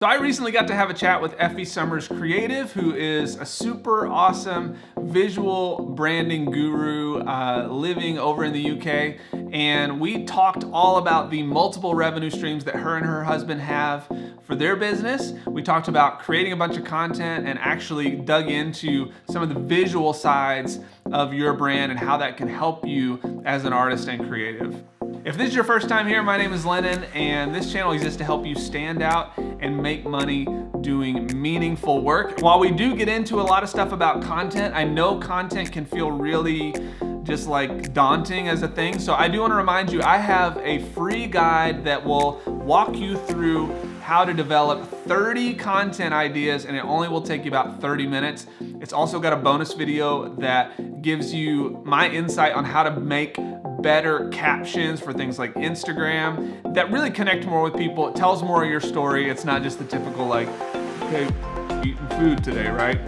So I recently got to have a chat with Effie Summers Creative, who is a super awesome visual branding guru living over in the UK. And we talked all about the multiple revenue streams that her and her husband have for their business. We talked about creating a bunch of content and actually dug into some of the visual sides of your brand and how that can help you as an artist and creative. If this is your first time here, my name is Lennon, and this channel exists to help you stand out and make money doing meaningful work. While we do get into a lot of stuff about content, I know content can feel really just like daunting as a thing. So I do want to remind you, I have a free guide that will walk you through how to develop 30 content ideas, and it only will take you about 30 minutes. It's also got a bonus video that gives you my insight on how to make better captions for things like Instagram that really connect more with people. It tells more of your story. It's not just the typical like, okay, eating food today, right?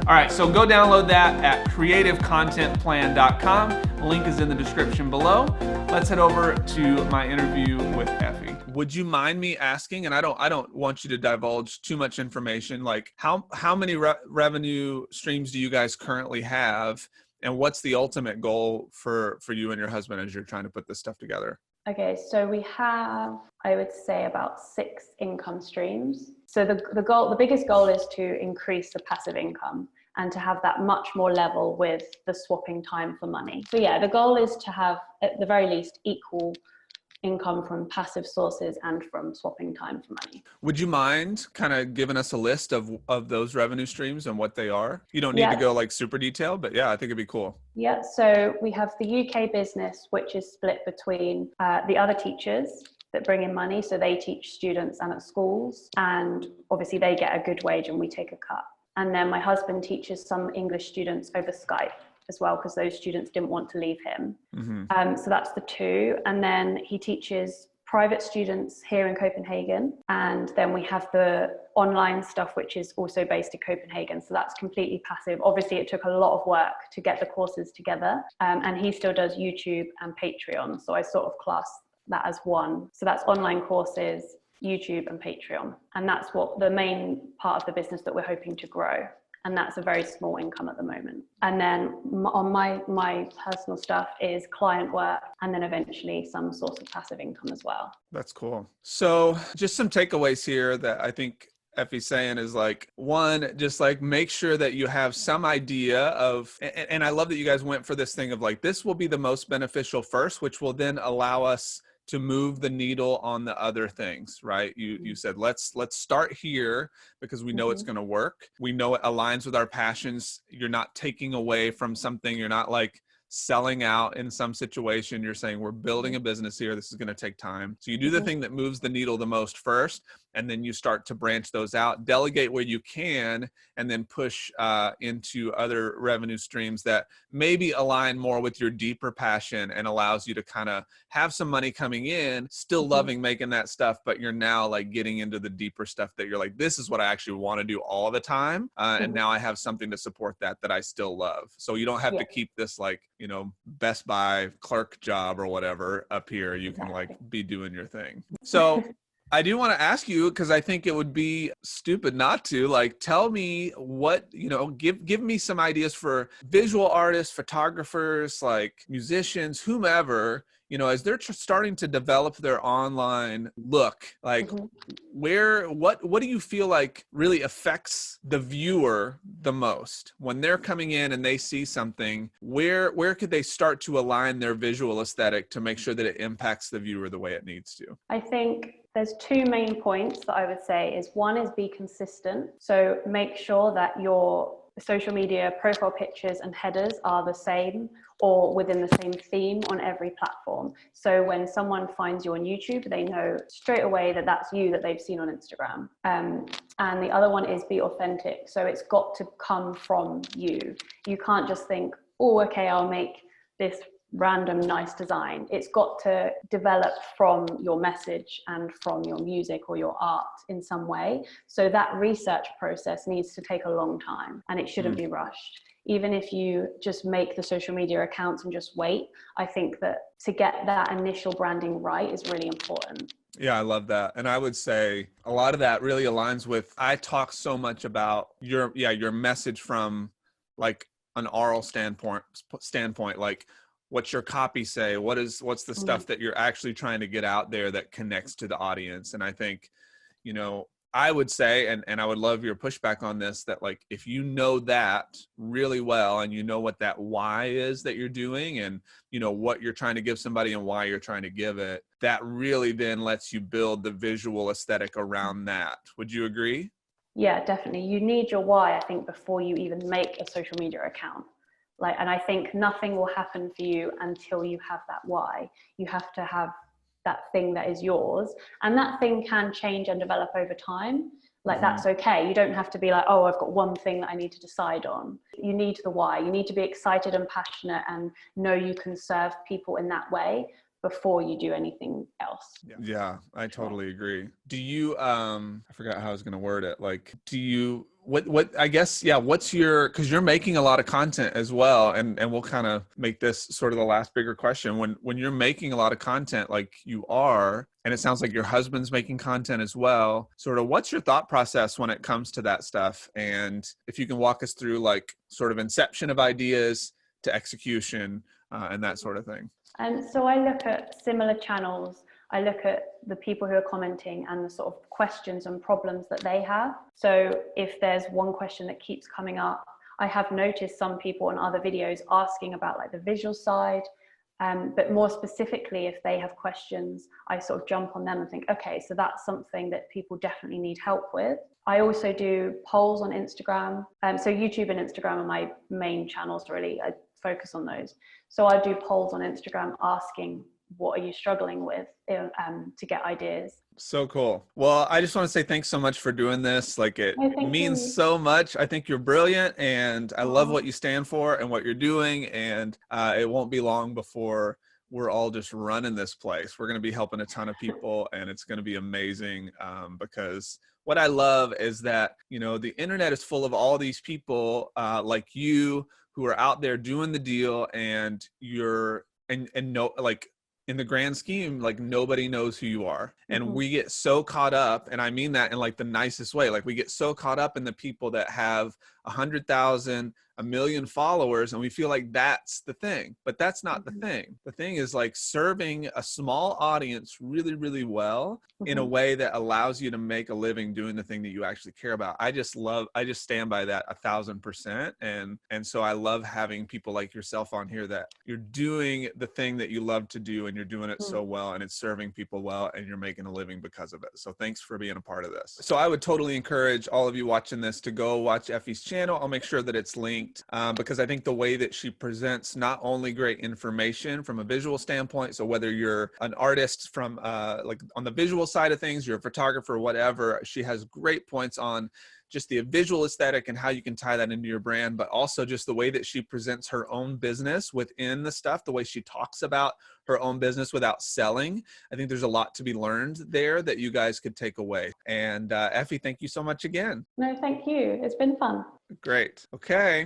All right, so go download that at creativecontentplan.com. Link is in the description below. Let's head over to my interview with Effie. Would you mind me asking, and I don't want you to divulge too much information, like how many revenue streams do you guys currently have? And what's the ultimate goal for you and your husband as you're trying to put this stuff together? Okay, so we have, I would say, about 6 income streams. So the biggest goal is to increase the passive income and to have that much more level with the swapping time for money. So yeah, the goal is to have, at the very least, equal income from passive sources and from swapping time for money. Would you mind kind of giving us a list of those revenue streams and what they are? You don't need to go like super detailed, but yeah, I think it'd be cool. Yeah, so we have the UK business, which is split between the other teachers that bring in money. So they teach students and at schools, and obviously they get a good wage and we take a cut. And then my husband teaches some English students over Skype as well, because those students didn't want to leave him. Mm-hmm. So that's the 2. And then he teaches private students here in Copenhagen. And then we have the online stuff, which is also based in Copenhagen. So that's completely passive. Obviously, it took a lot of work to get the courses together. And he still does YouTube and Patreon. So I sort of class that as one. So that's online courses, YouTube and Patreon. And that's what the main part of the business that we're hoping to grow. And that's a very small income at the moment. And then on my personal stuff is client work, and then eventually some source of passive income as well. That's cool. So just some takeaways here that I think Effie's saying is like, one, just like make sure that you have some idea of, and I love that you guys went for this thing of like, this will be the most beneficial first, which will then allow us to move the needle on the other things, right? You said, let's start here because we know it's going to work. We know it aligns with our passions. You're not taking away from something. You're not like selling out in some situation. You're saying we're building a business here. This is going to take time. So you do the thing that moves the needle the most first, and then you start to branch those out, delegate where you can, and then push into other revenue streams that maybe align more with your deeper passion and allows you to kind of have some money coming in, still loving making that stuff, but you're now like getting into the deeper stuff that you're like, this is what I actually want to do all the time. And now I have something to support that I still love. So you don't have to keep this like, you know, Best Buy clerk job or whatever up here. You can like be doing your thing. So I do want to ask you, because I think it would be stupid not to, like, tell me what, you know, give me some ideas for visual artists, photographers, like musicians, whomever, you know, as they're starting to develop their online look, like what do you feel like really affects the viewer the most when they're coming in and they see something? Where could they start to align their visual aesthetic to make sure that it impacts the viewer the way it needs to? I think there's 2 main points that I would say is, one is be consistent. So make sure that your social media profile pictures and headers are the same or within the same theme on every platform. So when someone finds you on YouTube, they know straight away that that's you that they've seen on Instagram. And the other one is be authentic. So it's got to come from you. You can't just think, oh, okay, I'll make this random nice design. It's got to develop from your message and from your music or your art in some way. So that research process needs to take a long time, and it shouldn't be rushed. Even if you just make the social media accounts and just wait, I think that to get that initial branding right is really important. Yeah, I love that. And I would say a lot of that really aligns with, I talk so much about your message from like an oral standpoint, like what's your copy say? What's the stuff that you're actually trying to get out there that connects to the audience? And I think, you know, I would say, and I would love your pushback on this, that like, if you know that really well and you know what that why is that you're doing and you know what you're trying to give somebody and why you're trying to give it, that really then lets you build the visual aesthetic around that. Would you agree? Yeah, definitely. You need your why, I think, before you even make a social media account. Like, and I think nothing will happen for you until you have that why. You have to have that thing that is yours, and that thing can change and develop over time. Like, that's okay. You don't have to be like, oh, I've got one thing that I need to decide on. You need the why. You need to be excited and passionate and know you can serve people in that way before you do anything else. Yeah, I totally agree. Do you, I forgot how I was going to word it. Like, do you, what, I guess, yeah, what's your, cause you're making a lot of content as well. And we'll kind of make this sort of the last bigger question. When you're making a lot of content like you are, and it sounds like your husband's making content as well, sort of what's your thought process when it comes to that stuff? And if you can walk us through like sort of inception of ideas to execution and that sort of thing. And so I look at similar channels. I look at the people who are commenting and the sort of questions and problems that they have. So if there's one question that keeps coming up, I have noticed some people on other videos asking about like the visual side, but more specifically, if they have questions, I sort of jump on them and think, okay, so that's something that people definitely need help with. I also do polls on Instagram. So YouTube and Instagram are my main channels, really. I focus on those. So I do polls on Instagram asking, what are you struggling with, to get ideas. So cool. Well, I just want to say thanks so much for doing this. Like, it means so much. I think you're brilliant and I love what you stand for and what you're doing. And it won't be long before we're all just running this place. We're going to be helping a ton of people and it's going to be amazing because what I love is that, you know, the internet is full of all these people like you who are out there doing the deal, and you're, and no, like, in the grand scheme, like nobody knows who you are. And we get so caught up, and I mean that in like the nicest way. Like, we get so caught up in the people that have 100,000, 1 million followers, and we feel like that's the thing, but that's not the thing. The thing is like serving a small audience really, really well in a way that allows you to make a living doing the thing that you actually care about. I just stand by that 1,000%. And so I love having people like yourself on here that you're doing the thing that you love to do and you're doing it so well and it's serving people well and you're making a living because of it. So thanks for being a part of this. So I would totally encourage all of you watching this to go watch Effie's channel. I'll make sure that it's linked because I think the way that she presents not only great information from a visual standpoint, so whether you're an artist from like on the visual side of things, you're a photographer, whatever, she has great points on just the visual aesthetic and how you can tie that into your brand, but also just the way that she presents her own business within the stuff, the way she talks about her own business without selling. I think there's a lot to be learned there that you guys could take away. And Effie, thank you so much again. No, thank you. It's been fun. Great. Okay.